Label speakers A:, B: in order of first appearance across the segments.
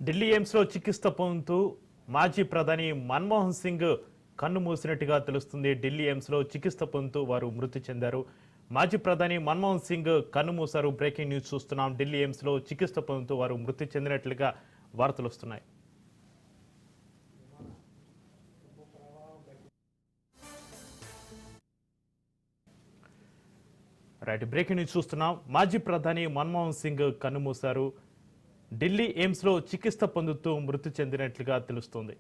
A: ఢిల్లీ ఎయిమ్స్లో చికిత్స పొందుతూ మాజీ ప్రధాని మన్మోహన్ సింగ్ కన్ను మూసినట్టుగా తెలుస్తుంది. ఢిల్లీ ఎయిమ్స్లో చికిత్స పొందుతూ వారు మృతి చెందారు. మాజీ ప్రధాని మన్మోహన్ సింగ్ కన్ను మూసారు. బ్రేకింగ్ న్యూస్ చూస్తున్నాం. ఢిల్లీ ఎయిమ్స్లో చికిత్స పొందుతూ వారు మృతి చెందినట్లుగా వార్తలు వస్తున్నాయి. రైట్, బ్రేకింగ్ న్యూస్ చూస్తున్నాం. మాజీ ప్రధాని మన్మోహన్ సింగ్ కన్నుమూశారు. ఢిల్లీ ఎయిమ్స్లో చికిత్స పొందుతూ మృతి చెందినట్లుగా తెలుస్తోంది.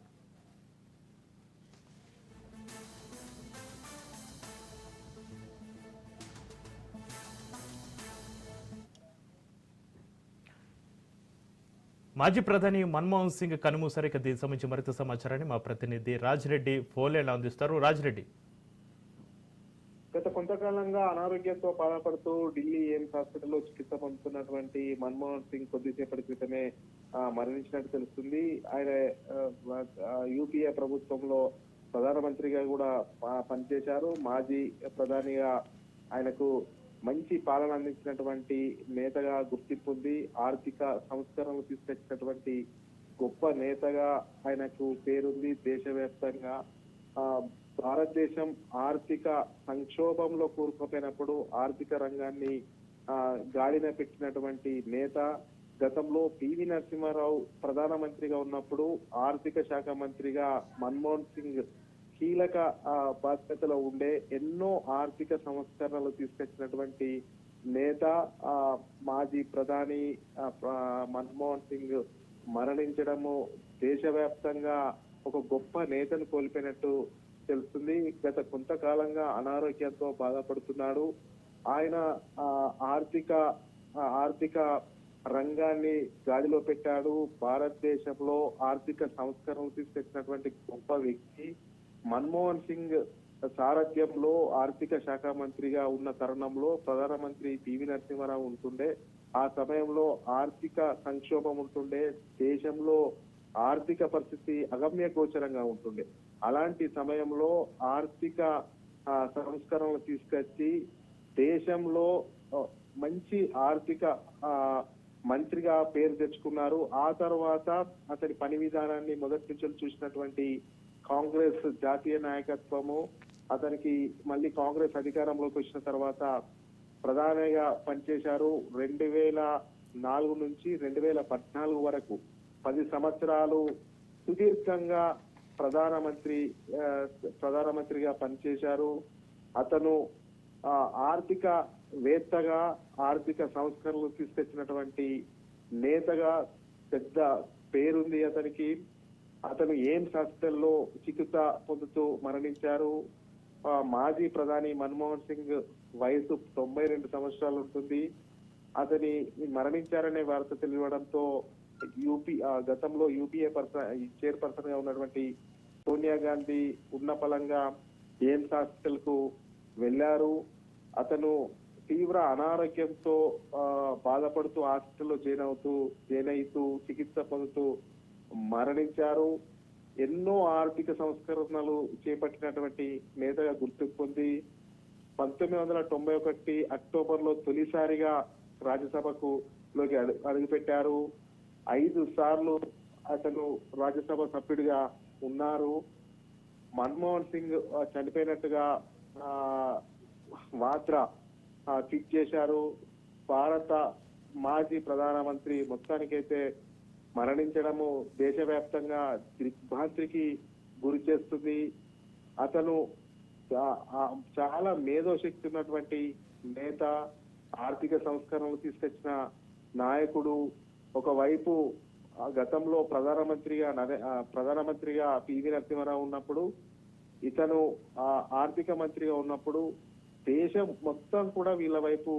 A: మాజీ ప్రధాని మన్మోహన్ సింగ్ కన్నుమూశారు. ఇక దీనికి సంబంధించి మరింత సమాచారాన్ని మా ప్రతినిధి రాజిరెడ్డి ఫోన్లైన్లో అందిస్తారు. రాజిరెడ్డి,
B: గత కొంతకాలంగా అనారోగ్యంతో బాధపడుతూ ఢిల్లీ ఎయిమ్స్ హాస్పిటల్లో చికిత్స పొందుతున్నటువంటి మన్మోహన్ సింగ్ కొద్దిసేపటి క్రితమే మరణించినట్టు తెలుస్తుంది. ఆయన యూపీఏ ప్రభుత్వంలో ప్రధానమంత్రిగా కూడా పనిచేశారు. మాజీ ప్రధానిగా ఆయనకు మంచి పాలన అందించినటువంటి నేతగా గుర్తింపు ఉంది. ఆర్థిక సంస్కరణలు తీసుకొచ్చినటువంటి గొప్ప నేతగా ఆయనకు పేరుంది. దేశవ్యాప్తంగా భారతదేశం ఆర్థిక సంక్షోభంలో కూరుకుపోయినప్పుడు ఆర్థిక రంగాన్ని గాడిన పెట్టినటువంటి నేత. గతంలో పివి నరసింహారావు ప్రధానమంత్రిగా ఉన్నప్పుడు ఆర్థిక శాఖ మంత్రిగా మన్మోహన్ సింగ్ కీలక బాధ్యతలో ఉండే ఎన్నో ఆర్థిక సంస్కరణలు తీసుకొచ్చినటువంటి నేత. మాజీ ప్రధాని మన్మోహన్ సింగ్ మరణించడము దేశవ్యాప్తంగా ఒక గొప్ప నేతను కోల్పోయినట్టు తెలుస్తుంది. గత కొంతకాలంగా అనారోగ్యంతో బాధపడుతున్నాడు. ఆయన ఆర్థిక రంగాన్ని గాడిలో పెట్టాడు. భారతదేశంలో ఆర్థిక సంస్కరణలు తీసుకొచ్చినటువంటి గొప్ప వ్యక్తి. మన్మోహన్ సింగ్ సారథ్యంలో ఆర్థిక శాఖ మంత్రిగా ఉన్న తరుణంలో ప్రధానమంత్రి పివి నరసింహారావు ఉంటుండే. ఆ సమయంలో ఆర్థిక సంక్షోభం ఉంటుండే. దేశంలో ఆర్థిక పరిస్థితి అగమ్య గోచరంగా ఉంటుండే. అలాంటి సమయంలో ఆర్థిక సంస్కరణలు తీసుకొచ్చి దేశంలో మంచి ఆర్థిక మంత్రిగా పేరు తెచ్చుకున్నారు. ఆ తర్వాత అతని పని విధానాన్ని మొదటి నుంచి చూసినటువంటి కాంగ్రెస్ జాతీయ నాయకత్వము అతనికి మళ్ళీ కాంగ్రెస్ అధికారంలోకి వచ్చిన తర్వాత ప్రధానిగా పనిచేశారు. 2004 నుంచి 2014 వరకు 10 సంవత్సరాలు సుదీర్ఘంగా ప్రధానమంత్రిగా పనిచేశారు. అతను ఆర్థిక వేత్తగా ఆర్థిక సంస్కరణలు తీసుకొచ్చినటువంటి నేతగా పెద్ద పేరుంది అతనికి. అతను ఎయిమ్స్ హాస్పిటల్లో చికిత్స పొందుతూ మరణించారు. మాజీ ప్రధాని మన్మోహన్ సింగ్ వయసు 92 సంవత్సరాలు ఉంటుంది. అతని మరణించారనే వార్త తెలియడంతో గతంలో యూపీఏ చైర్పర్సన్ గా ఉన్నటువంటి సోనియా గాంధీ ఉన్న పలంగా ఎయిమ్స్ హాస్పిటల్ కు వెళ్లారు. అతను తీవ్ర అనారోగ్యంతో బాధపడుతూ హాస్పిటల్లో జాయిన్ అవుతూ చికిత్స పొందుతూ మరణించారు. ఎన్నో ఆర్థిక సంస్కరణలు చేపట్టినటువంటి నేతగా గుర్తింపు పొంది 1991 అక్టోబర్ లో తొలిసారిగా రాజ్యసభలోకి అడుగుపెట్టారు. 5 సార్లు అతను రాజ్యసభ సభ్యుడిగా ఉన్నారు. మన్మోహన్ సింగ్ చనిపోయినట్టుగా వాత్రా ట్వీట్ చేశారు. భారత మాజీ ప్రధానమంత్రి మొత్తానికైతే మరణించడము దేశవ్యాప్తంగా దిగ్భ్రాంతికి గురి చేస్తుంది. అతను చాలా మేధోశక్తి ఉన్నటువంటి నేత, ఆర్థిక సంస్కరణలు తీసుకొచ్చిన నాయకుడు. ఒకవైపు గతంలో ప్రధానమంత్రిగా పివి నరసింహారావు ఉన్నప్పుడు, ఇతను ఆర్థిక మంత్రిగా ఉన్నప్పుడు దేశం మొత్తం కూడా వీళ్ళ వైపు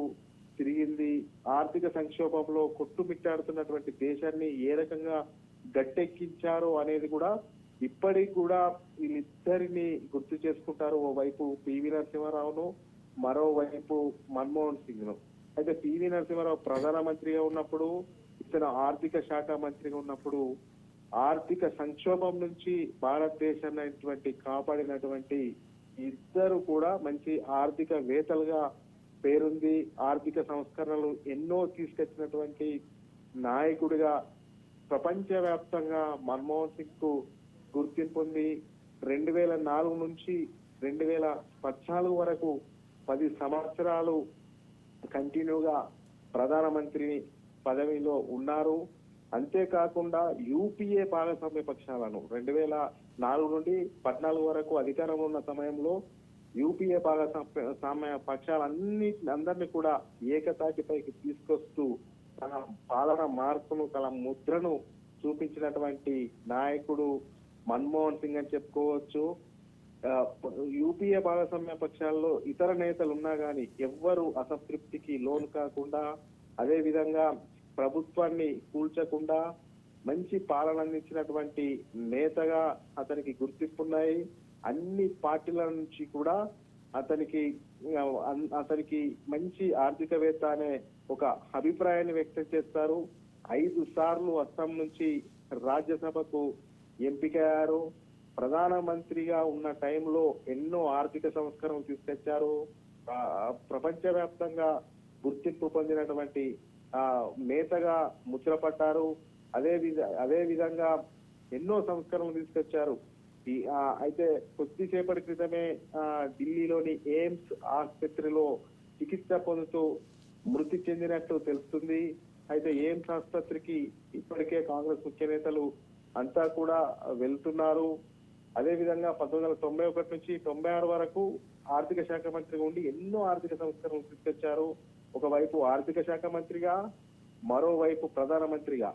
B: తిరిగింది. ఆర్థిక సంక్షోభంలో కొట్టుమిట్టాడుతున్నటువంటి దేశాన్ని ఏ రకంగా గట్టెక్కించారో అనేది కూడా ఇప్పటికి కూడా వీళ్ళిద్దరిని గుర్తు చేసుకుంటారు. ఓవైపు పివి నరసింహారావును, మరోవైపు మన్మోహన్ సింగ్ ను. అయితే పివి నరసింహారావు ప్రధానమంత్రిగా ఉన్నప్పుడు, ఇతను ఆర్థిక శాఖ మంత్రిగా ఉన్నప్పుడు ఆర్థిక సంక్షోభం నుంచి భారతదేశాన్ని కాపాడినటువంటి ఇద్దరు కూడా మంచి ఆర్థిక వేత్తలుగా పేరుంది. ఆర్థిక సంస్కరణలు ఎన్నో తీసుకొచ్చినటువంటి నాయకుడిగా ప్రపంచవ్యాప్తంగా మన్మోహన్ సింగ్ కు గుర్తింపు ఉంది. 2004 నుంచి 2014 వరకు 10 సంవత్సరాలు కంటిన్యూగా ప్రధానమంత్రి పదవిలో ఉన్నారు. అంతేకాకుండా యూపీఏ భాగస్వామ్య పక్షాలను 2004 నుండి 14 వరకు అధికారంలో ఉన్న సమయంలో యూపీఏ భాగస్వామ్య అందరినీ కూడా ఏకతాటిపైకి తీసుకొస్తూ తన పాలన మార్పును తన ముద్రను చూపించినటువంటి నాయకుడు మన్మోహన్ సింగ్ అని చెప్పుకోవచ్చు. యూపీఏ భాగస్వామ్య పక్షాల్లో ఇతర నేతలు ఉన్నా గానీ ఎవ్వరు అసంతృప్తికి లోను కాకుండా, అదే విధంగా ప్రభుత్వాన్ని కూల్చకుండా మంచి పాలన అందించినటువంటి నేతగా అతనికి గుర్తింపున్నాయి. అన్ని పార్టీల నుంచి కూడా అతనికి మంచి ఆర్థికవేత్త అనే ఒక అభిప్రాయాన్ని వ్యక్తం చేస్తారు. 5 సార్లు అస్సాం నుంచి రాజ్యసభకు ఎంపికయ్యారు. ప్రధానమంత్రిగా ఉన్న టైంలో ఎన్నో ఆర్థిక సంస్కరణలు తీసుకొచ్చారు. ప్రపంచవ్యాప్తంగా గుర్తింపు పొందినటువంటి నేతగా ముద్రపడ్డారు. అదే విధంగా ఎన్నో సంస్కరణలు తీసుకొచ్చారు. అయితే కొద్దిసేపటి క్రితమే ఢిల్లీలోని ఎయిమ్స్ ఆసుపత్రిలో చికిత్స పొందుతూ మృతి చెందినట్టు తెలుస్తుంది. అయితే ఎయిమ్స్ ఆసుపత్రికి ఇప్పటికే కాంగ్రెస్ ముఖ్య నేతలు అంతా కూడా వెళ్తున్నారు. అదే విధంగా 1991 నుంచి 96 వరకు ఆర్థిక శాఖ మంత్రిగా ఉండి ఎన్నో ఆర్థిక సంస్కరణలు తీసుకొచ్చారు. ఒకవైపు ఆర్థిక శాఖ మంత్రిగా, మరోవైపు ప్రధానమంత్రిగా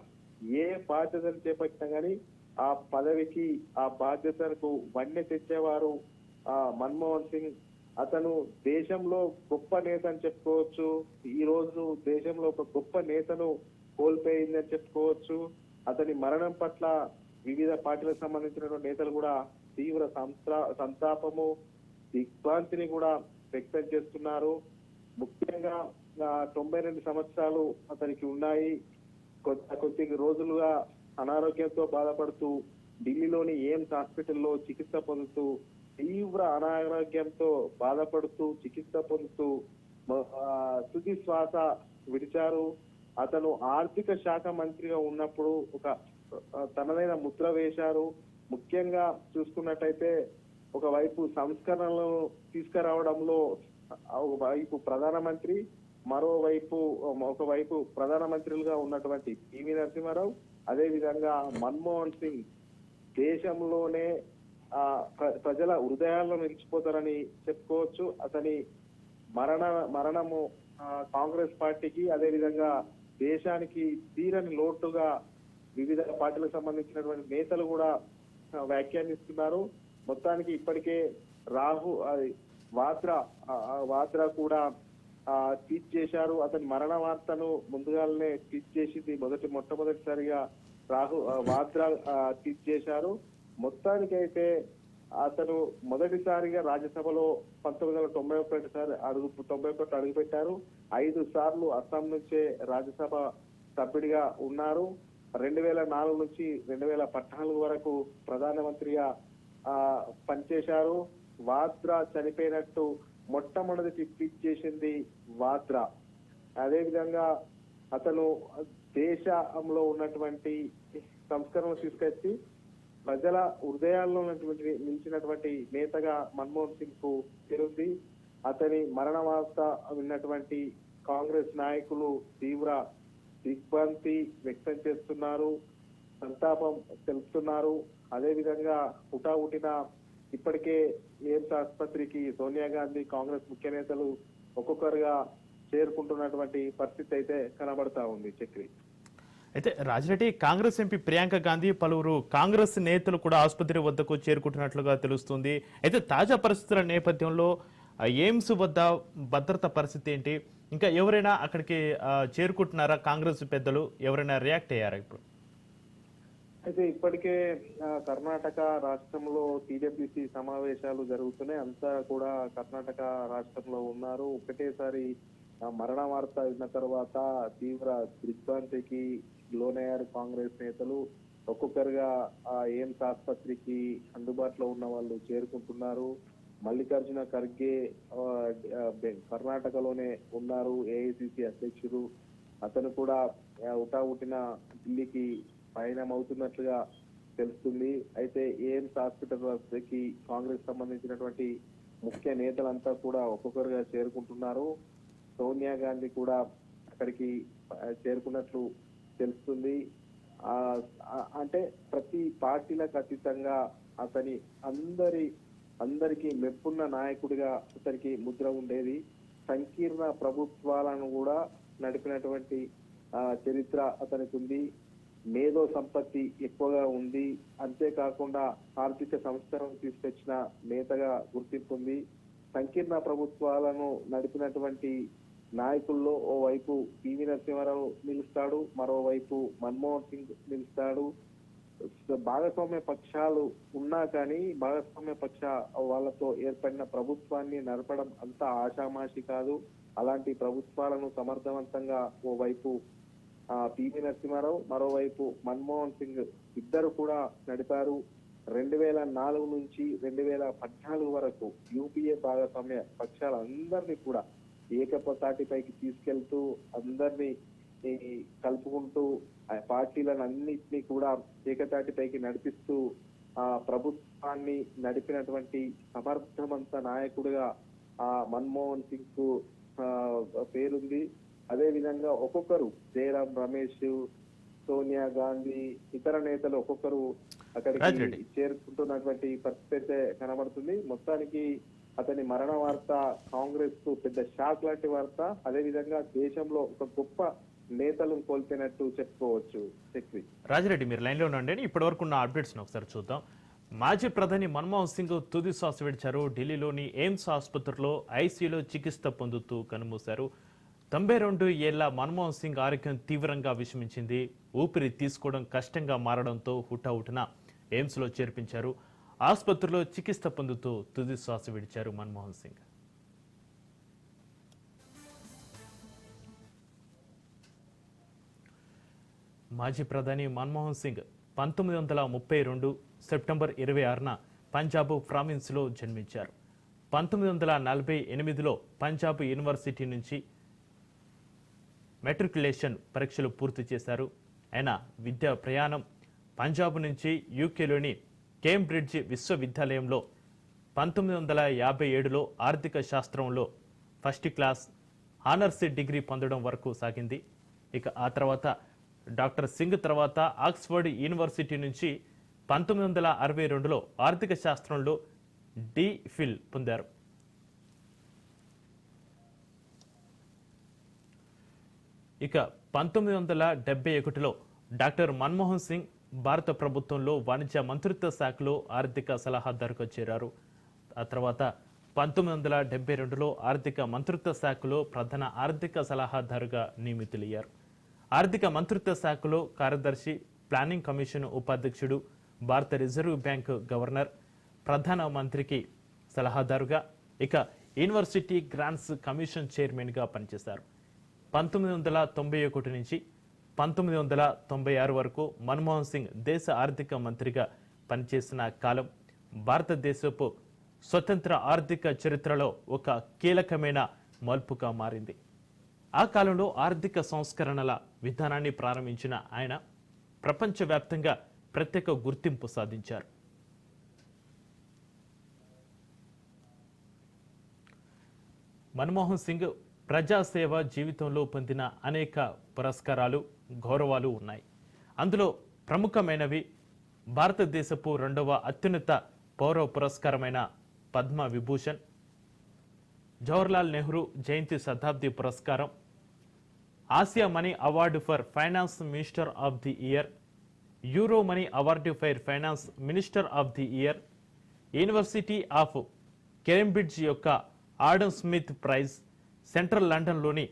B: ఏ బాధ్యతలు చేపట్టినా గానీ ఆ పదవికి ఆ బాధ్యతలకు వన్నె తెచ్చేవారు మన్మోహన్ సింగ్. అతను దేశంలో గొప్ప నేత అని చెప్పుకోవచ్చు. ఈ రోజు దేశంలో ఒక గొప్ప నేతను కోల్పోయిందని చెప్పుకోవచ్చు. అతని మరణం పట్ల వివిధ పార్టీలకు సంబంధించిన నేతలు కూడా తీవ్ర సంతాపము, దిగ్భ్రాంతిని కూడా వ్యక్తం చేస్తున్నారు. ముఖ్యంగా 92 సంవత్సరాలు అతనికి ఉన్నాయి. కొద్ది రోజులుగా అనారోగ్యంతో బాధపడుతూ ఢిల్లీలోని ఎయిమ్స్ హాస్పిటల్లో చికిత్స పొందుతూ తీవ్ర అనారోగ్యంతో బాధపడుతూ చికిత్స పొందుతూ తుది శ్వాస విడిచారు. అతను ఆర్థిక శాఖ మంత్రిగా ఉన్నప్పుడు ఒక తనదైన ముద్ర వేశారు. ముఖ్యంగా చూసుకున్నట్టయితే ఒకవైపు సంస్కరణలను తీసుకురావడంలో ఒకవైపు ప్రధానమంత్రి, ఒకవైపు ప్రధానమంత్రులుగా ఉన్నటువంటి పివి నరసింహారావు, అదే విధంగా మన్మోహన్ సింగ్ దేశంలోనే ప్రజల హృదయాల్లో నిలిచిపోతారని చెప్పుకోవచ్చు. అతని మరణము కాంగ్రెస్ పార్టీకి, అదే విధంగా దేశానికి తీరని లోటుగా వివిధ పార్టీలకు సంబంధించినటువంటి నేతలు కూడా వ్యాఖ్యానిస్తున్నారు. మొత్తానికి ఇప్పటికే వాద్రా కూడా ట్వీట్ చేశారు. అతని మరణ వార్తను ముందుగానే ట్వీట్ చేసింది మొట్టమొదటిసారిగా వాద్రా ట్వీట్ చేశారు. మొత్తానికైతే అతను మొదటిసారిగా రాజ్యసభలో 1991 అడుగుపెట్టారు. 5 సార్లు అస్సాం నుంచే రాజ్యసభ సభ్యుడిగా ఉన్నారు. 2004 నుంచి 2014 వరకు ప్రధానమంత్రిగా పనిచేశారు. వాద్రా చనిపోయినట్టు మొట్టమొదటి ట్వీట్ చేసింది వాద్రా. అదే విధంగా అతను దేశంలో ఉన్నటువంటి సంస్కరణలు తీసుకొచ్చి ప్రజల హృదయాల్లో నిలిచినటువంటి నేతగా మన్మోహన్ సింగ్ కు పేరుంది. అతని మరణ వార్త విన్నటువంటి కాంగ్రెస్ నాయకులు తీవ్ర దిగ్భ్రాంతి వ్యక్తం చేస్తున్నారు, సంతాపం తెలుపుతున్నారు. అదే విధంగా హుటాహుటిన ఇప్పటికే ఎయిమ్స్ ఆసుపత్రికి సోనియా గాంధీ, కాంగ్రెస్ ముఖ్య నేతలు ఒక్కొక్కరుగా చేరుకుంటున్నటువంటి పరిస్థితి అయితే కనబడతా ఉంది. చక్రి,
A: అయితే రాజిరెడ్డి, కాంగ్రెస్ ఎంపీ ప్రియాంక గాంధీ, పలువురు కాంగ్రెస్ నేతలు కూడా ఆసుపత్రి వద్దకు చేరుకుంటున్నట్లుగా తెలుస్తుంది. అయితే తాజా పరిస్థితుల నేపథ్యంలో ఎయిమ్స్ వద్ద భద్రత పరిస్థితి ఏంటి? ఇంకా ఎవరైనా అక్కడికి చేరుకుంటున్నారా? కాంగ్రెస్ పెద్దలు ఎవరైనా రియాక్ట్ అయ్యారా ఇప్పుడు?
B: అయితే ఇప్పటికే కర్ణాటక రాష్ట్రంలో టీడబ్ల్యూసీ సమావేశాలు జరుగుతున్నాయి. అంతా కూడా కర్ణాటక రాష్ట్రంలో ఉన్నారు. ఒకటేసారి మరణ వార్త విన్న తర్వాత తీవ్ర దిగ్భ్రాంతికి లోనయ్యారు కాంగ్రెస్ నేతలు. ఒక్కొక్కరుగా ఎయిమ్స్ ఆసుపత్రికి అందుబాటులో ఉన్న వాళ్ళు చేరుకుంటున్నారు. మల్లికార్జున ఖర్గే కర్ణాటకలోనే ఉన్నారు, ఏఐసిసి అధ్యక్షుడు. అతను కూడా హుటాహుటిన ఢిల్లీకి పయనమవుతున్నట్లుగా తెలుస్తుంది. అయితే ఎయిమ్స్ హాస్పిటల్ వద్దకి కాంగ్రెస్ సంబంధించినటువంటి ముఖ్య నేతలంతా కూడా ఒక్కొక్కరుగా చేరుకుంటున్నారు. సోనియా గాంధీ కూడా అక్కడికి చేరుకున్నట్లు తెలుస్తుంది. అంటే ప్రతి పార్టీలకు అతీతంగా అతని అందరికి మెప్పున్న నాయకుడిగా అతనికి ముద్ర ఉండేది. సంకీర్ణ ప్రభుత్వాలను కూడా నడిపినటువంటి చరిత్ర అతనికి ఉంది. మేధో సంపత్తి ఎక్కువగా ఉంది. అంతేకాకుండా ఆర్థిక సంస్కరణ తీసుకొచ్చిన నేతగా గుర్తింపు ఉంది. సంకీర్ణ ప్రభుత్వాలను నడిపినటువంటి నాయకుల్లో ఓవైపు పివి నరసింహారావు నిలుస్తాడు, మరోవైపు మన్మోహన్ సింగ్ నిలుస్తాడు. భాగస్వామ్య పక్షాలు ఉన్నా కానీ భాగస్వామ్య పక్ష వాళ్ళతో ఏర్పడిన ప్రభుత్వాన్ని నడపడం అంత ఆషామాషి కాదు. అలాంటి ప్రభుత్వాలను సమర్థవంతంగా ఓవైపు పివి నరసింహారావు, మరోవైపు మన్మోహన్ సింగ్ ఇద్దరు కూడా నడిపారు. 2004 నుంచి 2014 వరకు యూపీఏ భాగస్వామ్య పక్షాలందరినీ కూడా ఏకతాటిపైకి తీసుకెళ్తూ అందరినీ కలుపుకుంటూ పార్టీలను అన్నిటినీ కూడా ఏకతాటిపైకి నడిపిస్తూ ప్రభుత్వాన్ని నడిపినటువంటి సమర్థవంత నాయకుడిగా మన్మోహన్ సింగ్ కు పేరుంది. అదే విధంగా ఒక్కొక్కరు జయరాం రమేష్, సోనియా గాంధీ, ఇతర నేతలు ఒక్కొక్కరు అక్కడికి చేరుకుంటున్నటువంటి పరిస్థితి అయితే కనబడుతుంది. మొత్తానికి అతని మరణ వార్త కాంగ్రెస్ కు పెద్ద షాక్ లాంటి వార్త. అదే విధంగా దేశంలో ఒక గొప్ప నేతలను కోల్పోయినట్టు చెప్పుకోవచ్చు.
A: రాజిరెడ్డి, మీరు లైన్ లో ఉండండి. ఇప్పటి వరకు ఉన్న అప్డేట్స్ ఒకసారి చూద్దాం. మాజీ ప్రధాని మన్మోహన్ సింగ్ తుది శ్వాస విడిచారు. ఢిల్లీలోని ఎయిమ్స్ ఆసుపత్రిలో ఐసీయూలో చికిత్స పొందుతూ కన్నుమూశారు. 92 ఏళ్ల మన్మోహన్ సింగ్ ఆరోగ్యం తీవ్రంగా విషమించింది. ఊపిరి తీసుకోవడం కష్టంగా మారడంతో హుటాహుటిన ఎయిమ్స్ లో చేర్పించారు. ఆసుపత్రిలో చికిత్స పొందుతూ తుది శ్వాస విడిచారు మన్మోహన్ సింగ్. మాజీ ప్రధాని మన్మోహన్ సింగ్ 1932 సెప్టెంబర్ 26న పంజాబ్ ప్రావిన్స్లో జన్మించారు. 1948లో పంజాబ్ యూనివర్సిటీ నుంచి మెట్రికులేషన్ పరీక్షలు పూర్తి చేశారు. ఆయన విద్యా ప్రయాణం పంజాబ్ నుంచి యూకేలోని కేంబ్రిడ్జ్ విశ్వవిద్యాలయంలో 1957లో ఆర్థిక శాస్త్రంలో ఫస్ట్ క్లాస్ ఆనర్స్ డిగ్రీ పొందడం వరకు సాగింది. ఇక ఆ తర్వాత డాక్టర్ సింగ్ తర్వాత ఆక్స్ఫర్డ్ యూనివర్సిటీ నుంచి 1962లో ఆర్థిక శాస్త్రంలో డిఫిల్ పొందారు. ఇక 1971లో డాక్టర్ మన్మోహన్ సింగ్ భారత ప్రభుత్వంలో వాణిజ్య మంత్రిత్వ శాఖలో ఆర్థిక సలహాదారుగా చేరారు. ఆ తర్వాత 1972లో ఆర్థిక మంత్రిత్వ శాఖలో ప్రధాన ఆర్థిక సలహాదారుగా నియమితులయ్యారు. ఆర్థిక మంత్రిత్వ శాఖలో కార్యదర్శి, ప్లానింగ్ కమిషన్ ఉపాధ్యక్షుడు, భారత రిజర్వ్ బ్యాంక్ గవర్నర్, ప్రధాన మంత్రికి సలహాదారుగా, ఇక యూనివర్సిటీ గ్రాంట్స్ కమిషన్ చైర్మన్గా పనిచేశారు. 1991 నుంచి 1996 వరకు మన్మోహన్ సింగ్ దేశ ఆర్థిక మంత్రిగా పనిచేసిన కాలం భారతదేశపు స్వతంత్ర ఆర్థిక చరిత్రలో ఒక కీలకమైన మలుపుగా మారింది. ఆ కాలంలో ఆర్థిక సంస్కరణల విధానాన్ని ప్రారంభించిన ఆయన ప్రపంచవ్యాప్తంగా ప్రత్యేక గుర్తింపు సాధించారు. మన్మోహన్ సింగ్ ప్రజాసేవ జీవితంలో పొందిన అనేక పురస్కారాలు, గౌరవాలు ఉన్నాయి. అందులో ప్రముఖమైనవి భారతదేశపు 2వ అత్యున్నత పౌర పురస్కారమైన పద్మ విభూషణ్, జవహర్లాల్ నెహ్రూ జయంతి శతాబ్ది పురస్కారం, Asia money award for finance minister of the year, euro money award for finance minister of the year, university of Cambridge యొక్క ఆడమ్ స్మిత్ ప్రైజ్, సెంట్రల్ లండన్లోని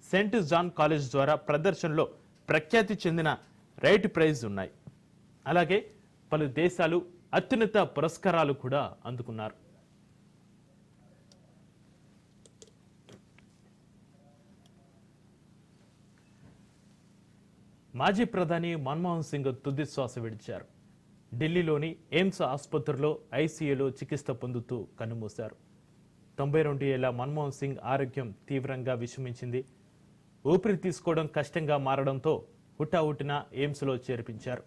A: సెయింట్ జాన్ కాలేజ్ ద్వారా ప్రదర్శనలో ప్రఖ్యాతి చెందిన రైట్ ప్రైజ్ ఉన్నాయి. అలాగే పలు దేశాలు అత్యున్నత పురస్కారాలు కూడా అందుకున్నారు. మాజీ ప్రధాని మన్మోహన్ సింగ్ తుది శ్వాస విడిచారు. ఢిల్లీలోని ఎయిమ్స్ ఆసుపత్రిలో ఐసీయూలో చికిత్స పొందుతూ కన్నుమూశారు. 92 ఏళ్ల మన్మోహన్ సింగ్ ఆరోగ్యం తీవ్రంగా విషమించింది. ఊపిరి తీసుకోవడం కష్టంగా మారడంతో హుటాహుటిన ఎయిమ్స్లో చేర్పించారు.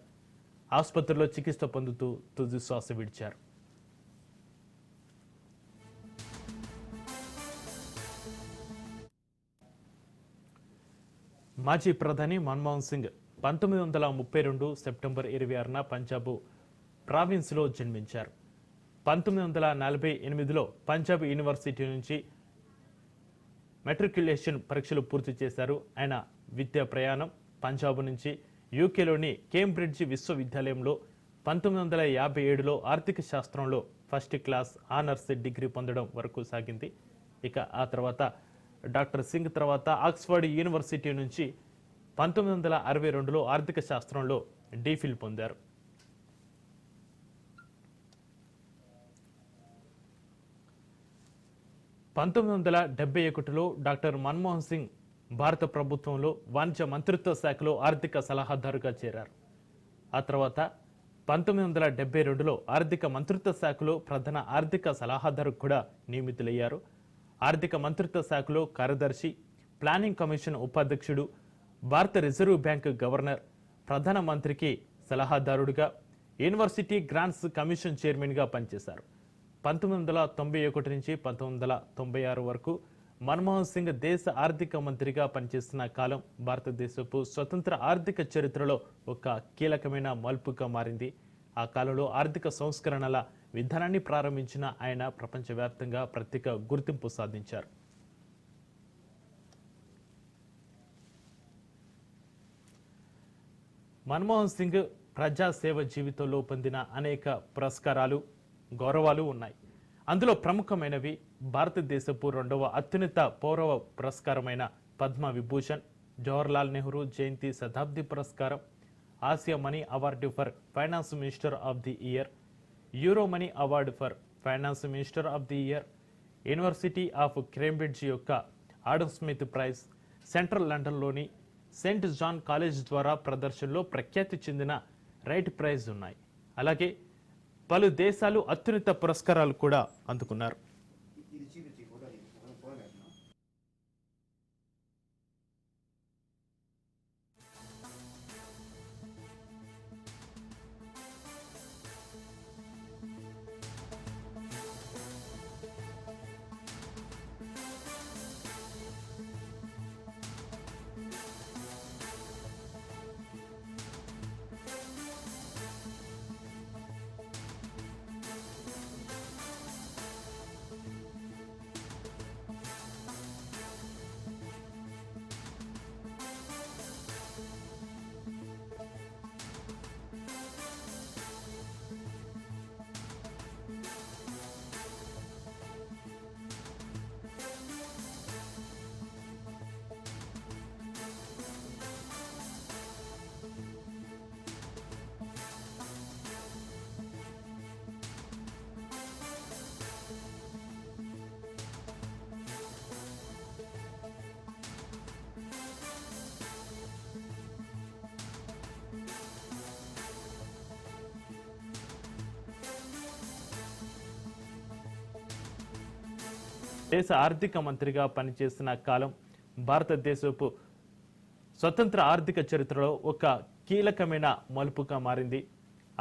A: ఆసుపత్రిలో చికిత్స పొందుతూ తుది శ్వాస విడిచారు. మాజీ ప్రధాని మన్మోహన్ సింగ్ 1932 సెప్టెంబర్ 26న పంజాబ్ ప్రావిన్స్లో జన్మించారు. 1948లో పంజాబ్ యూనివర్సిటీ నుంచి మెట్రిక్యులేషన్ పరీక్షలు పూర్తి చేశారు. ఆయన విద్యా ప్రయాణం పంజాబ్ నుంచి యూకేలోని కేంబ్రిడ్జ్ విశ్వవిద్యాలయంలో 1957లో ఆర్థిక శాస్త్రంలో ఫస్ట్ క్లాస్ ఆనర్స్ డిగ్రీ పొందడం వరకు సాగింది. ఇక ఆ తర్వాత డాక్టర్ సింగ్ తర్వాత ఆక్స్ఫర్డ్ యూనివర్సిటీ నుంచి 1962లో ఆర్థిక శాస్త్రంలో డీఫిల్ పొందారు. లో డాక్టర్ మన్మోహన్ సింగ్ భారత ప్రభుత్వంలో వాణిజ్య మంత్రిత్వ శాఖలో ఆర్థిక సలహాదారుగా చేరారు. ఆ తర్వాత 1972లో ఆర్థిక మంత్రిత్వ శాఖలో ప్రధాన ఆర్థిక సలహాదారు కూడా నియమితులయ్యారు. ఆర్థిక మంత్రిత్వ శాఖలో కార్యదర్శి, ప్లానింగ్ కమిషన్ ఉపాధ్యక్షుడు, భారత రిజర్వ్ బ్యాంక్ గవర్నర్, ప్రధానమంత్రికి సలహాదారుడుగా, యూనివర్సిటీ గ్రాంట్స్ కమిషన్ చైర్మన్గా పనిచేశారు. 1991 నుంచి 1996 వరకు మన్మోహన్ సింగ్ దేశ ఆర్థిక మంత్రిగా పనిచేస్తున్న కాలం భారతదేశపు స్వతంత్ర ఆర్థిక చరిత్రలో ఒక కీలకమైన మలుపుగా మారింది. ఆ కాలంలో ఆర్థిక సంస్కరణల విధానాన్ని ప్రారంభించిన ఆయన ప్రపంచవ్యాప్తంగా ప్రత్యేక గుర్తింపు సాధించారు. మన్మోహన్ సింగ్ ప్రజాసేవ జీవితంలో పొందిన అనేక పురస్కారాలు, గౌరవాలు ఉన్నాయి. అందులో ప్రముఖమైనవి భారతదేశపు 2వ అత్యున్నత పౌర పురస్కారమైన పద్మ విభూషణ్, జవహర్లాల్ నెహ్రూ జయంతి శతాబ్ది పురస్కారం, Asia money award for finance minister of the year, euro money award for finance minister of the year, university of Cambridge యొక్క ఆడమ్ స్మిత్ ప్రైజ్, సెంట్రల్ లండన్లోని సెయింట్ జాన్ కాలేజ్ ద్వారా ప్రదర్శనలో ప్రఖ్యాతి చెందిన రైట్ ప్రైజ్ ఉన్నాయి. అలాగే పలు దేశాలు అత్యున్నత పురస్కారాలు కూడా అందుకున్నారు. దేశ ఆర్థిక మంత్రిగా పనిచేసిన కాలం భారతదేశపు స్వతంత్ర ఆర్థిక చరిత్రలో ఒక కీలకమైన మలుపుగా మారింది.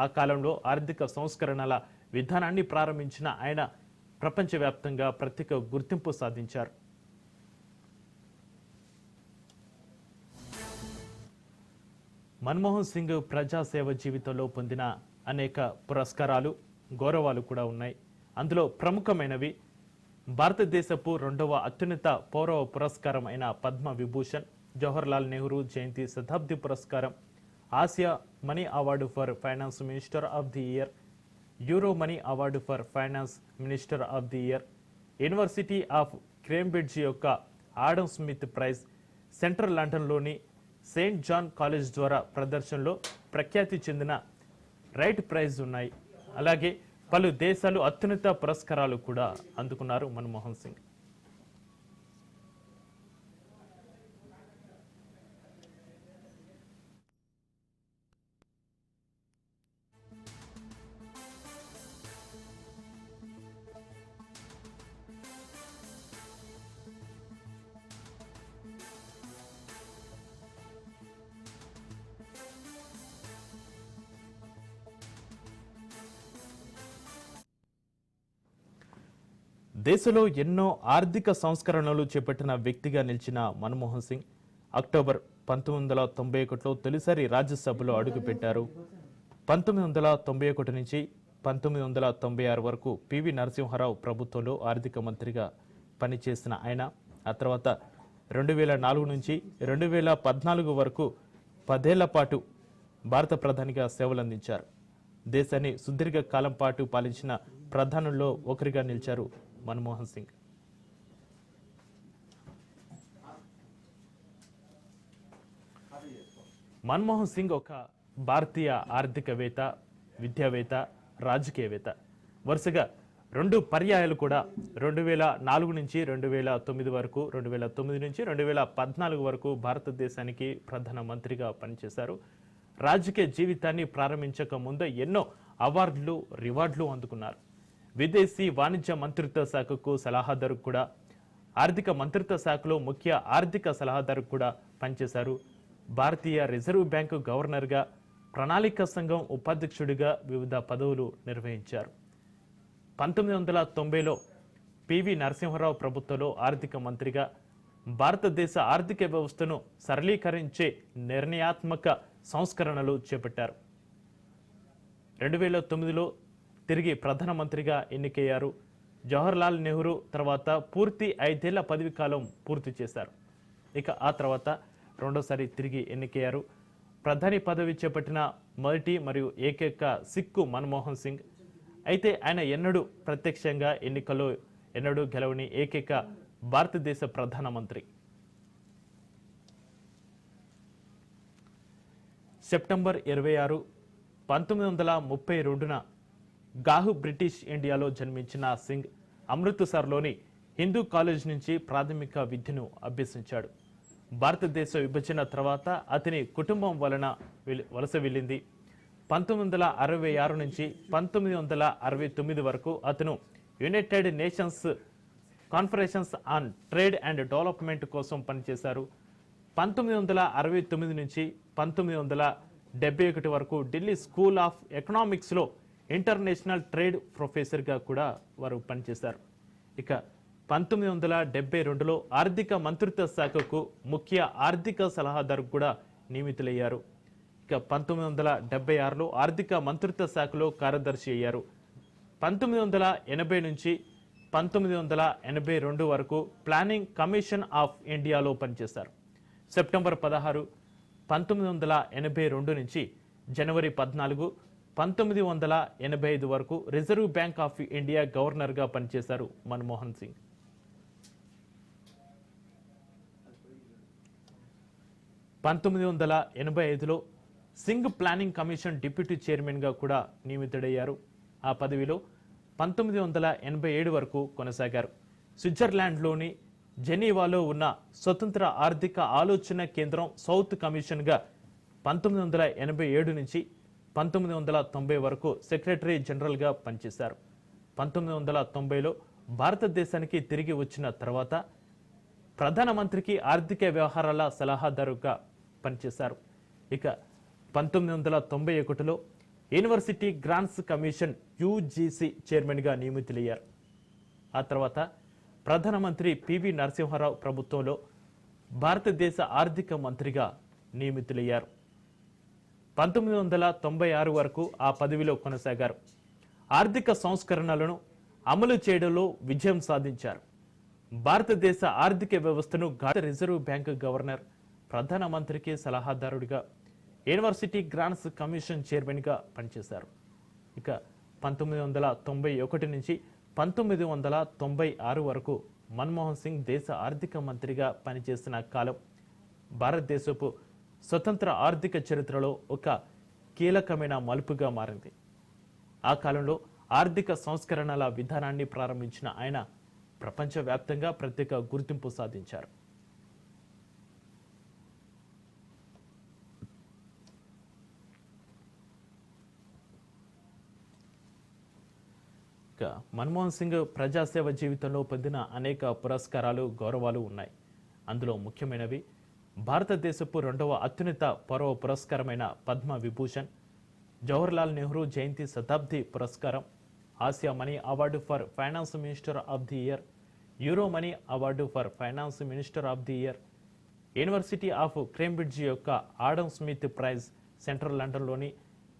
A: ఆ కాలంలో ఆర్థిక సంస్కరణల విధానాన్ని ప్రారంభించిన ఆయన ప్రపంచవ్యాప్తంగా ప్రత్యేక గుర్తింపు సాధించారు. మన్మోహన్ సింగ్ ప్రజాసేవ జీవితంలో పొందిన అనేక పురస్కారాలు, గౌరవాలు కూడా ఉన్నాయి. అందులో ప్రముఖమైనవి భారతదేశపు 2వ అత్యున్నత పౌర పురస్కారం అయిన పద్మ విభూషణ్, జవహర్లాల్ నెహ్రూ జయంతి శతాబ్ది పురస్కారం, Asia money award for finance minister of the year, euro money award for finance minister of the year, university of Cambridge యొక్క ఆడమ్ స్మిత్ ప్రైజ్, సెంట్రల్ లండన్లోని సెయింట్ జాన్ కాలేజ్ ద్వారా ప్రదర్శనలో ప్రఖ్యాతి చెందిన రైట్ ప్రైజ్ ఉన్నాయి. అలాగే పలు దేశాలు అత్యున్నత పురస్కారాలు కూడా అందుకున్నారు మన్మోహన్ సింగ్. దేశంలో ఎన్నో ఆర్థిక సంస్కరణలు చేపట్టిన వ్యక్తిగా నిలిచిన మన్మోహన్ సింగ్ అక్టోబర్ 1991లో తొలిసారి రాజ్యసభలో అడుగుపెట్టారు. 1991 నుంచి 1996 వరకు పివి నరసింహారావు ప్రభుత్వంలో ఆర్థిక మంత్రిగా పనిచేసిన ఆయన ఆ తర్వాత 2004 నుంచి 2014 వరకు 10 ఏళ్ల పాటు భారత ప్రధానిగా సేవలందించారు. దేశాన్ని సుదీర్ఘ కాలం పాటు పాలించిన ప్రధానుల్లో ఒకరిగా నిలిచారు మన్మోహన్ సింగ్. మన్మోహన్ సింగ్ ఒక భారతీయ ఆర్థికవేత్త, విద్యావేత్త, రాజకీయవేత్త. వరుసగా 2 పర్యాయాలు కూడా 2004 నుంచి 2009 వరకు, 2009 నుంచి 2014 వరకు భారతదేశానికి ప్రధానమంత్రిగా పనిచేశారు. రాజకీయ జీవితాన్ని ప్రారంభించక ముందే ఎన్నో అవార్డులు, రివార్డులు అందుకున్నారు. విదేశీ వాణిజ్య మంత్రిత్వ శాఖకు సలహాదారు కూడా, ఆర్థిక మంత్రిత్వ శాఖలో ముఖ్య ఆర్థిక సలహాదారు కూడా పనిచేశారు. భారతీయ రిజర్వ్ బ్యాంకు గవర్నర్గా, ప్రణాళిక సంఘం ఉపాధ్యక్షుడిగా వివిధ పదవులు నిర్వహించారు. 1990లో పివి నరసింహారావు ప్రభుత్వంలో ఆర్థిక మంత్రిగా భారతదేశ ఆర్థిక వ్యవస్థను సరళీకరించే నిర్ణయాత్మక సంస్కరణలు చేపట్టారు. 2009లో తిరిగి ప్రధానమంత్రిగా ఎన్నికయ్యారు. జవహర్లాల్ నెహ్రూ తర్వాత పూర్తి 5 ఏళ్ల పదవి కాలం పూర్తి చేశారు. ఇక ఆ తర్వాత రెండోసారి తిరిగి ఎన్నికయ్యారు. ప్రధాని పదవి చేపట్టిన మొదటి మరియు ఏకైక సిక్కు మన్మోహన్ సింగ్. అయితే ఆయన ఎన్నడూ ప్రత్యక్షంగా ఎన్నికల్లో ఎన్నడూ గెలవని ఏకైక భారతదేశ ప్రధానమంత్రి. సెప్టెంబర్ 26, 1932న గాహు బ్రిటిష్ ఇండియాలో జన్మించిన సింగ్ అమృత్సర్లోని హిందూ కాలేజ్ నుంచి ప్రాథమిక విద్యను అభ్యసించాడు. భారతదేశ విభజన తర్వాత అతని కుటుంబం వలస వెళ్ళింది. 1966 నుంచి 1969 వరకు అతను united nations conference on trade and development కోసం పనిచేశారు. 1969 నుంచి 1971 వరకు ఢిల్లీ స్కూల్ ఆఫ్ ఎకనామిక్స్లో ఇంటర్నేషనల్ ట్రేడ్ ప్రొఫెసర్గా కూడా వారు పనిచేశారు. ఇక 1972లో ఆర్థిక మంత్రిత్వ శాఖకు ముఖ్య ఆర్థిక సలహాదారు కూడా నియమితులయ్యారు. ఇక 1976లో ఆర్థిక మంత్రిత్వ శాఖలో కార్యదర్శి అయ్యారు. 1980 నుంచి 1982 వరకు ప్లానింగ్ కమిషన్ ఆఫ్ ఇండియాలో పనిచేశారు. సెప్టెంబర్ 16, 1982 నుంచి జనవరి 14, 1985 వరకు రిజర్వ్ బ్యాంక్ ఆఫ్ ఇండియా గవర్నర్గా పనిచేశారు మన్మోహన్ సింగ్. 1985లో సింగ్ ప్లానింగ్ కమిషన్ డిప్యూటీ చైర్మన్గా కూడా నియమితుడయ్యారు. ఆ పదవిలో 1987 వరకు కొనసాగారు. స్విట్జర్లాండ్లోని జెనీవాలో ఉన్న స్వతంత్ర ఆర్థిక ఆలోచన కేంద్రం సౌత్ కమిషన్గా 1987 నుంచి 1990 వరకు సెక్రటరీ జనరల్గా పనిచేశారు. 1990లో భారతదేశానికి తిరిగి వచ్చిన తర్వాత ప్రధానమంత్రికి ఆర్థిక వ్యవహారాల సలహాదారుగా పనిచేశారు. ఇక 1991లో యూనివర్సిటీ గ్రాంట్స్ కమిషన్ యూజీసీ చైర్మన్గా నియమితులయ్యారు. ఆ తర్వాత ప్రధానమంత్రి పివి నరసింహారావు ప్రభుత్వంలో భారతదేశ ఆర్థిక మంత్రిగా నియమితులయ్యారు. 1996 వరకు ఆ పదవిలో కొనసాగారు. ఆర్థిక సంస్కరణలను అమలు చేయడంలో విజయం సాధించారు. భారతదేశ ఆర్థిక వ్యవస్థను రిజర్వ్ బ్యాంక్ గవర్నర్, ప్రధానమంత్రికి సలహాదారుడిగా, యూనివర్సిటీ గ్రాంట్స్ కమిషన్ చైర్మన్గా పనిచేశారు. ఇక 1991 నుంచి 1996 వరకు మన్మోహన్ సింగ్ దేశ ఆర్థిక మంత్రిగా పనిచేసిన కాలం భారతదేశపు స్వతంత్ర ఆర్థిక చరిత్రలో ఒక కీలకమైన మలుపుగా మారింది. ఆ కాలంలో ఆర్థిక సంస్కరణల విధానాన్ని ప్రారంభించిన ఆయన ప్రపంచవ్యాప్తంగా ప్రత్యేక గుర్తింపు సాధించారు. మన్మోహన్ సింగ్ ప్రజాసేవ జీవితంలో పొందిన అనేక పురస్కారాలు, గౌరవాలు ఉన్నాయి. అందులో ముఖ్యమైనవి భారతదేశపు 2వ అత్యున్నత పౌర పురస్కారమైన పద్మ విభూషణ్, జవహర్లాల్ నెహ్రూ జయంతి శతాబ్ది పురస్కారం, Asia money award for finance minister of the year, euro money award for finance minister of the year, university of Cambridge యొక్క ఆడమ్ స్మిత్ ప్రైజ్, సెంట్రల్ లండన్లోని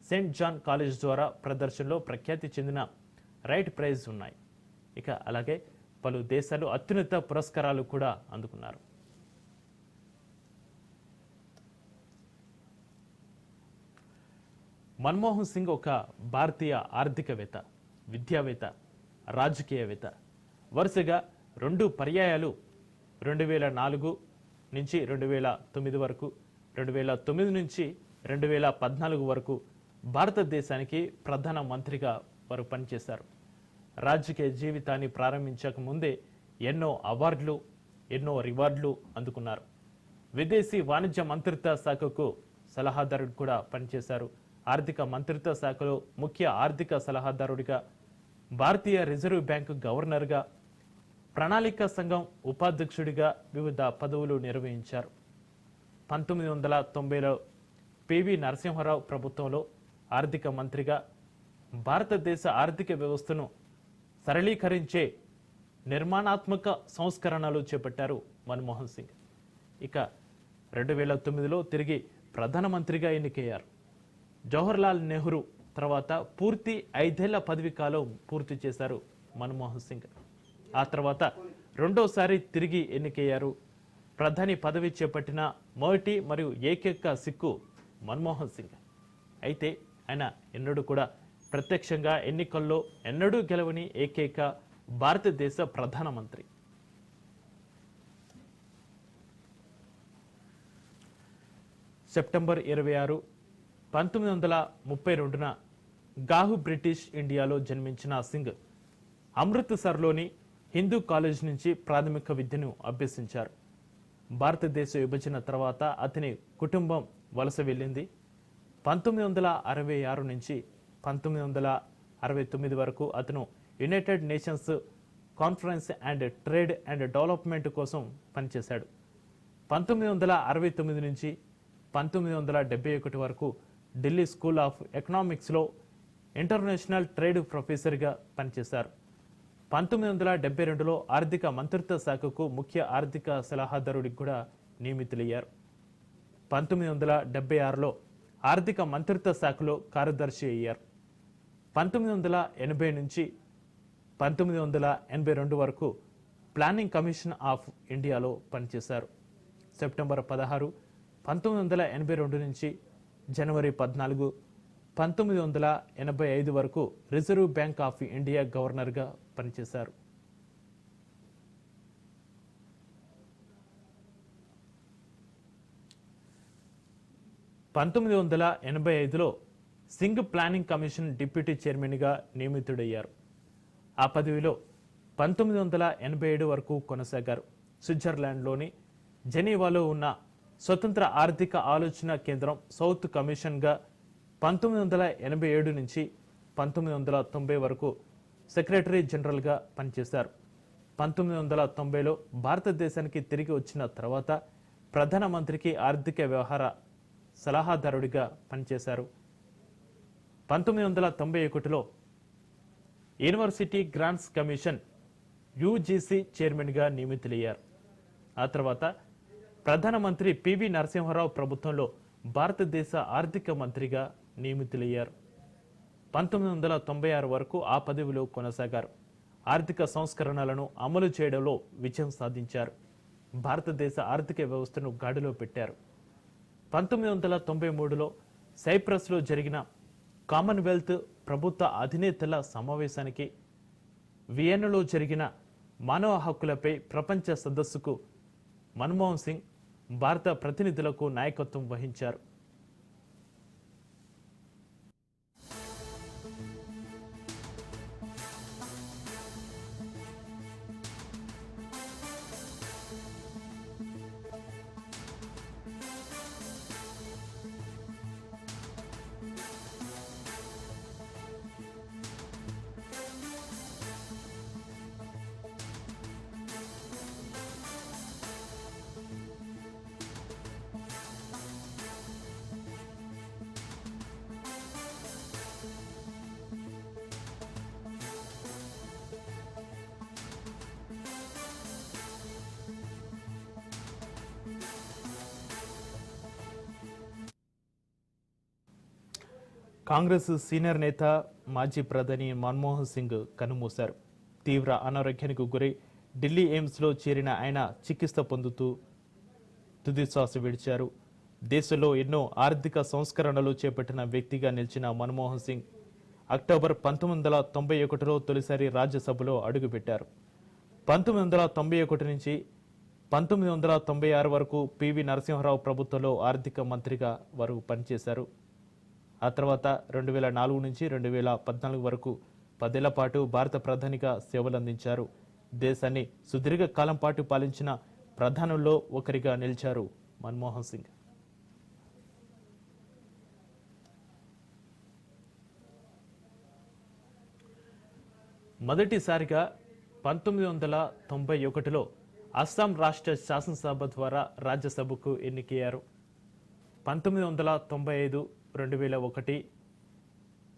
A: సెయింట్ జాన్ కాలేజ్ ద్వారా ప్రదర్శనలో ప్రఖ్యాతి చెందిన రైట్ ప్రైజ్ ఉన్నాయి. ఇక అలాగే పలు దేశాలు అత్యున్నత పురస్కారాలు కూడా అందుకున్నారు. మన్మోహన్ సింగ్ ఒక భారతీయ ఆర్థికవేత్త, విద్యావేత్త, రాజకీయవేత్త. వరుసగా 2 పర్యాయాలు 2004 నుంచి 2009 వరకు, 2009 నుంచి 2014 వరకు భారతదేశానికి ప్రధాన మంత్రిగా వారు పనిచేశారు. రాజకీయ జీవితాన్ని ప్రారంభించక ముందే ఎన్నో అవార్డులు, ఎన్నో రివార్డులు అందుకున్నారు. విదేశీ వాణిజ్య మంత్రిత్వ శాఖకు సలహాదారుడు కూడా పనిచేశారు. ఆర్థిక మంత్రిత్వ శాఖలో ముఖ్య ఆర్థిక సలహాదారుడిగా, భారతీయ రిజర్వ్ బ్యాంకు గవర్నర్గా, ప్రణాళిక సంఘం ఉపాధ్యక్షుడిగా వివిధ పదవులు నిర్వహించారు. 1990లో పివి నరసింహారావు ప్రభుత్వంలో ఆర్థిక మంత్రిగా భారతదేశ ఆర్థిక వ్యవస్థను సరళీకరించే నిర్మాణాత్మక సంస్కరణలు చేపట్టారు మన్మోహన్ సింగ్. ఇక 2009లో తిరిగి ప్రధానమంత్రిగా ఎన్నికయ్యారు. జవహర్లాల్ నెహ్రూ తర్వాత పూర్తి 5 ఏళ్ల పదవీ కాలం పూర్తి చేశారు మన్మోహన్ సింగ్. ఆ తర్వాత రెండోసారి తిరిగి ఎన్నికయ్యారు. ప్రధాని పదవి చేపట్టిన మొదటి మరియు ఏకైక సిక్కు మన్మోహన్ సింగ్. అయితే ఆయన ఎన్నడూ కూడా ప్రత్యక్షంగా ఎన్నికల్లో ఎన్నడూ గెలవని ఏకైక భారతదేశ ప్రధానమంత్రి. సెప్టెంబర్ 26, 1932న గాహు బ్రిటిష్ ఇండియాలో జన్మించిన సింగ్ అమృత్సర్లోని హిందూ కాలేజ్ నుంచి ప్రాథమిక విద్యను అభ్యసించారు. భారతదేశ విభజన తర్వాత అతని కుటుంబం వలస వెళ్ళింది. 1966 నుంచి 1969 వరకు అతను united nations conference and trade and development కోసం పనిచేశాడు. 1969 నుంచి 1971 వరకు ఢిల్లీ స్కూల్ ఆఫ్ ఎకనామిక్స్లో ఇంటర్నేషనల్ ట్రేడ్ ప్రొఫెసర్గా పనిచేశారు. 1972లో ఆర్థిక మంత్రిత్వ శాఖకు ముఖ్య ఆర్థిక సలహాదారుడికి కూడా నియమితులయ్యారు. 1976లో ఆర్థిక మంత్రిత్వ శాఖలో కార్యదర్శి అయ్యారు. 1980 నుంచి 1982 వరకు ప్లానింగ్ కమిషన్ ఆఫ్ ఇండియాలో పనిచేశారు. సెప్టెంబర్ 16, 1982 నుంచి జనవరి 14, 1985 వరకు రిజర్వ్ బ్యాంక్ ఆఫ్ ఇండియా గవర్నర్గా పనిచేశారు. పంతొమ్మిది 1985లో సింగ్ ప్లానింగ్ కమిషన్ డిప్యూటీ చైర్మన్గా నియమితుడయ్యారు. ఆ పదవిలో 1987 వరకు కొనసాగారు. స్విట్జర్లాండ్లోని జెనీవాలో ఉన్న స్వతంత్ర ఆర్థిక ఆలోచన కేంద్రం సౌత్ కమిషన్గా 1987 నుంచి 1990 వరకు సెక్రటరీ జనరల్గా పనిచేశారు. 1990లో భారతదేశానికి తిరిగి వచ్చిన తర్వాత ప్రధానమంత్రికి ఆర్థిక వ్యవహార సలహాదారుడిగా పనిచేశారు. 1991లో యూనివర్సిటీ గ్రాంట్స్ కమిషన్ యూజీసీ చైర్మన్గా నియమితులయ్యారు. ఆ తర్వాత ప్రధానమంత్రి పివి నరసింహారావు ప్రభుత్వంలో భారతదేశ ఆర్థిక మంత్రిగా నియమితులయ్యారు. 1996 వరకు ఆ పదవిలో కొనసాగారు. ఆర్థిక సంస్కరణలను అమలు చేయడంలో విజయం సాధించారు. భారతదేశ ఆర్థిక వ్యవస్థను గాడిలో పెట్టారు. 1993లో సైప్రస్లో జరిగిన కామన్వెల్త్ ప్రభుత్వ అధినేతల సమావేశానికి, వియన్నాలో జరిగిన మానవ హక్కులపై ప్రపంచ సదస్సుకు మన్మోహన్ సింగ్ భారత ప్రతినిధులకు నాయకత్వం వహించారు. కాంగ్రెస్ సీనియర్ నేత మాజీ ప్రధాని మన్మోహన్ సింగ్ కన్నుమూశారు. తీవ్ర అనారోగ్యానికి గురై ఢిల్లీ ఎయిమ్స్లో చేరిన ఆయన చికిత్స పొందుతూ తుది శ్వాస విడిచారు. దేశంలో ఎన్నో ఆర్థిక సంస్కరణలు చేపట్టిన వ్యక్తిగా నిలిచిన మన్మోహన్ సింగ్ అక్టోబర్ 1991లో తొలిసారి రాజ్యసభలో అడుగుపెట్టారు. 1991 నుంచి 1996 వరకు పివి నరసింహారావు ప్రభుత్వంలో ఆర్థిక మంత్రిగా వారు పనిచేశారు. ఆ తర్వాత 2004 నుంచి 2014 వరకు 10 ఏళ్ల పాటు భారత ప్రధానిగా సేవలందించారు. దేశాన్ని సుదీర్ఘ కాలం పాటు పాలించిన ప్రధానుల్లో ఒకరిగా నిలిచారు మన్మోహన్ సింగ్. మొదటిసారిగా 1991లో అస్సాం రాష్ట్ర శాసనసభ ద్వారా రాజ్యసభకు ఎన్నికయ్యారు. 1995, 2001,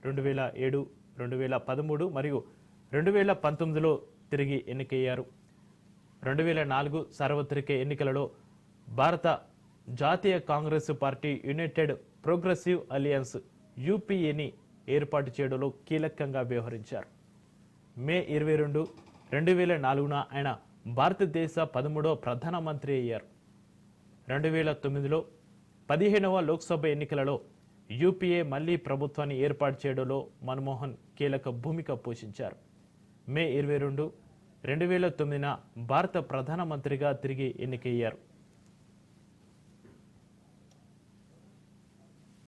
A: 2007, 2013 మరియు 2019లో తిరిగి ఎన్నికయ్యారు. 2004 సార్వత్రిక ఎన్నికలలో భారత జాతీయ Congress party united progressive alliance యూపీఏని ఏర్పాటు చేయడంలో కీలకంగా వ్యవహరించారు. మే 22, 2004న ఆయన భారతదేశ 13వ ప్రధానమంత్రి అయ్యారు. 2009లో 15వ లోక్సభ ఎన్నికలలో యూపీఏ మళ్లీ ప్రభుత్వాన్ని ఏర్పాటు చేయడంలో మన్మోహన్ కీలక భూమిక పోషించారు. మే 22, 2009న భారత ప్రధానమంత్రిగా తిరిగి ఎన్నికయ్యారు.